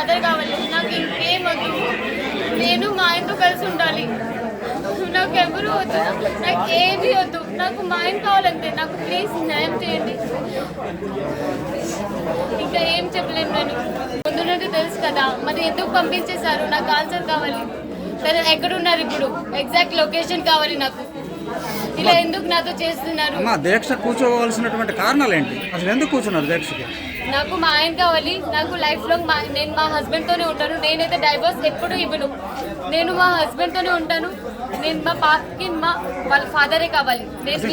Father కావాలి. నాకు ఇంకేం వద్దు. నేను మా ఆయనతో కలిసి ఉండాలి. నాకు ఎవరు వద్దు, నాకు ఏమీ వద్దు. నాకు మా ఆయన కావాలంతే. నాకు ప్లీజ్ న్యాయం చేయండి. ఇంకా ఏం చెప్పలేను. నేను ముందు నుండి తెలుసు కదా, మరి ఎందుకు పంపించేశారు? నాకు ఆన్సర్ కావాలి. సరే ఎక్కడున్నారు ఇప్పుడు? ఎగ్జాక్ట్ లొకేషన్ కావాలి నాకు. ఇలా ఎందుకు నాతో చేస్తున్నారు? దీక్ష కూర్చోవలసినటువంటి కారణాలు ఏంటి? అసలు ఎందుకు కూర్చున్నారు దీక్షకి? నాకు మా ఆయన కావాలి. నాకు లైఫ్ లాంగ్ నేను మా హస్బెండ్తోనే ఉంటాను. నేనైతే డైవర్స్ ఎప్పుడు ఇవ్వను. నేను మా హస్బెండ్తోనే ఉంటాను. నేను మా పాపకి వాళ్ళ ఫాదరే కావాలి. నేను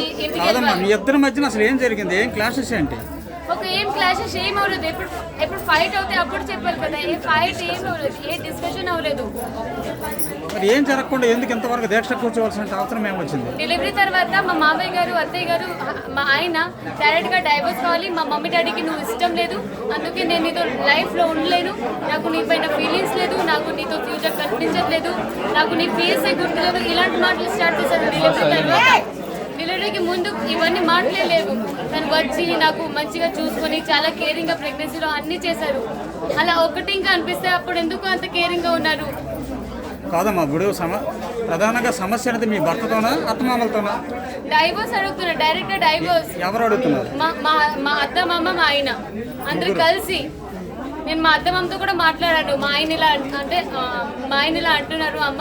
మీ ఇద్దరి మధ్యన అసలు ఏం జరిగింది? ఏం క్లాషెస్ ఏంటి? ఏం క్లాషెస్ ఏం అవ్వలేదు. ఎప్పుడు ఫైట్ అవుతే అప్పుడు చెప్పారు కదా. ఏ ఫైట్ ఏం అవ్వలేదు, ఏ డిస్కషన్ అవ్వలేదు. మరి ఏం జరగకుండా ఎందుకు ఇంతవరకు దీక్ష కూర్చోవలసిన అవసరం ఏమొచ్చింది? డెలివరీ తర్వాత మా మామయ్య గారు, అత్తయ్య గారు, మా ఆయన డైరెక్ట్గా డైవర్స్ కావాలి. మా మమ్మీ డాడీకి నువ్వు ఇష్టం లేదు, అందుకే నేను నీతో లైఫ్లో ఉండలేను. నాకు నీ పైన ఫీలింగ్స్ లేదు, నాకు నీతో ఫ్యూచర్ కనిపించట్లేదు, నాకు నీ ఫేసే గుర్తులేదు. ఇలాంటి మాటలు స్టార్ట్ చేశారు డెలివరీ తర్వాత. డెలివరీకి ముందు ఇవన్నీ మాటలే లేవు. తను వచ్చి నాకు మంచిగా చూసుకొని చాలా కేరింగ్గా ప్రెగ్నెన్సీలో అన్నీ చేశారు. అలా ఒకటి ఇంకా అనిపిస్తే అప్పుడు ఎందుకు అంత కేరింగ్గా ఉన్నారు? కాదమ్మా, ఇప్పుడు ప్రధానంగా సమస్య అనేది మీ భర్తతోనా అత్తమామలతోనా? డైవోర్స్ అడుగుతున్నారు, డైరెక్ట్గా డైవోర్స్. ఎవరు అడుగుతున్నారు? మా అత్త మామ, మా ఆయన అందరు కలిసి. నేను మా అత్త మామతో కూడా మాట్లాడాను. మా ఆయన ఇలా అంటున్నారు, అమ్మ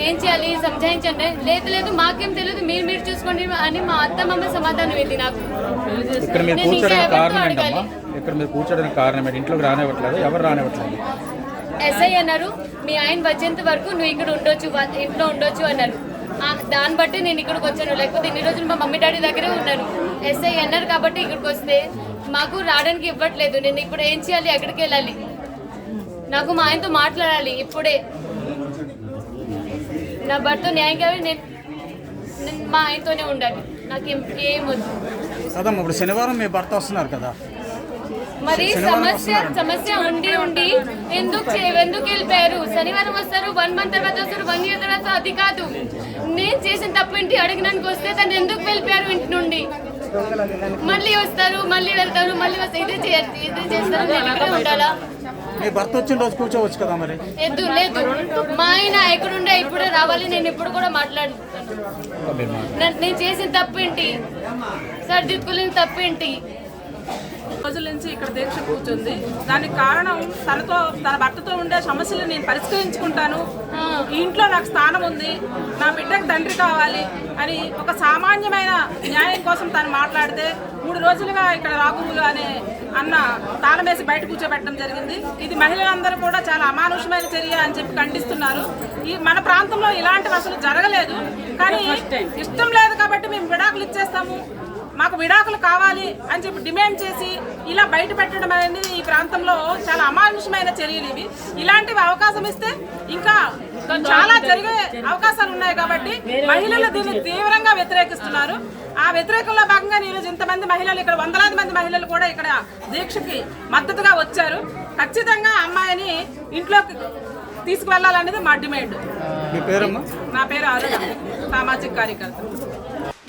ఏం చేయాలి సంజాయించండి. లేదు మాకేం తెలియదు, మీరు చూసుకోండి అని మా అత్త మామ సమాధానం ఏంటి నాకు? ఇక్కడ మీరు కూర్చోడానికి కారణం ఏంటి? ఇంట్లోకి రానివ్వట్లేదు, ఎవరు రానివ్వట్లేదు? ఎస్ఐ అన్నారు, మీ ఆయన వచ్చేంత వరకు నువ్వు ఇక్కడ ఉండొచ్చు, ఇంట్లో ఉండొచ్చు అన్నారు. దాన్ని బట్టి నేను ఇక్కడికి వచ్చాను. లేకపోతే ఇన్ని రోజులు మా మమ్మీ డాడీ దగ్గరే ఉన్నాను. ఎస్ఐ అన్నారు కాబట్టి ఇక్కడికి వస్తే మాకు రావడానికి ఇవ్వట్లేదు. నేను ఇప్పుడు ఏం చేయాలి? ఎక్కడికి వెళ్ళాలి? నాకు మా ఆయనతో మాట్లాడాలి ఇప్పుడే. నా భర్త న్యాయం కావాలి. నేను మా ఆయనతోనే ఉండాలి. నాకు ఏం వద్దు. కదమ్మా, ఇప్పుడు శనివారం మీ భర్త వస్తున్నారు కదా, మరి సమస్య ఉండి ఎందుకు వెళ్ళిపోయారు? శనివారం వస్తారు, 1 month తర్వాత వస్తారు, 1 year తర్వాత. అది కాదు, నేను చేసిన తప్పు ఏంటి అడిగినానికి వస్తే తను ఎందుకు వెళ్ళిపోయారు ఇంటి నుండి? మళ్ళీ వస్తారు, మళ్ళీ వెళ్తారు, మళ్ళీ వస్తారు. ఇదే చేస్తారు. నేను ఇక్కడ ఉండాలా? మీ భర్త వచ్చిన రోజు కూర్చోవచ్చు కదా మరి. లేదు, మా ఆయన ఎక్కడుండే ఇప్పుడే రావాలి. నేను ఇప్పుడు కూడా మాట్లాడుతాను. నేను చేసిన తప్పేంటి? సర్దిద్దుకోలేని తప్పేంటి? రోజుల నుంచి ఇక్కడ దీక్ష కూర్చుంది. దానికి కారణం తన భర్తతో ఉండే సమస్యలు నేను పరిష్కరించుకుంటాను, ఈ ఇంట్లో నాకు స్థానం ఉంది, నా బిడ్డకు తండ్రి కావాలి అని ఒక సామాన్యమైన న్యాయం కోసం తను మాట్లాడితే 3 రోజులుగా ఇక్కడ రాఘవులు అనే అన్న తాళమేసి బయట కూర్చోబెట్టడం జరిగింది. ఇది మహిళలందరూ కూడా చాలా అమానుషమైన చర్య అని చెప్పి ఖండిస్తున్నారు. మన ప్రాంతంలో ఇలాంటివి అసలు జరగలేదు. కానీ ఇష్టం లేదు కాబట్టి మేము విడాకులు ఇచ్చేస్తాము, మాకు విడాకులు కావాలి అని చెప్పి డిమాండ్ చేసి ఇలా బయట పెట్టడం అనేది ఈ ప్రాంతంలో చాలా అమానుషమైన చర్యలు ఇవి. ఇలాంటివి అవకాశం ఇస్తే ఇంకా చాలా జరిగే అవకాశాలు ఉన్నాయి కాబట్టి మహిళలు దీన్ని తీవ్రంగా వ్యతిరేకిస్తున్నారు. ఆ వ్యతిరేకంలో భాగంగా ఈరోజు ఇంతమంది మహిళలు, ఇక్కడ వందలాది మంది మహిళలు కూడా ఇక్కడ దీక్షకి మద్దతుగా వచ్చారు. ఖచ్చితంగా అమ్మాయిని ఇంట్లోకి తీసుకువెళ్ళాలనేది మా డిమాండ్. నా పేరు అరుణ, సామాజిక కార్యకర్త.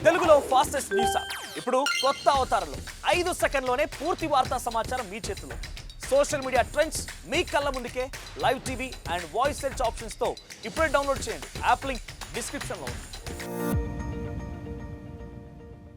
తెలుగులో ఫాస్టెస్ట్ న్యూస్ ఇప్పుడు కొత్త అవతారంలో 5 సెకండ్లోనే పూర్తి వార్తా సమాచారం మీ చేతిలో. సోషల్ మీడియా ట్రెండ్స్ మీ కళ్ళ ముందుకే live TV and voice search ఆప్షన్స్తో ఇప్పుడే డౌన్లోడ్ చేయండి. యాప్ లింక్ డిస్క్రిప్షన్లో ఉంది.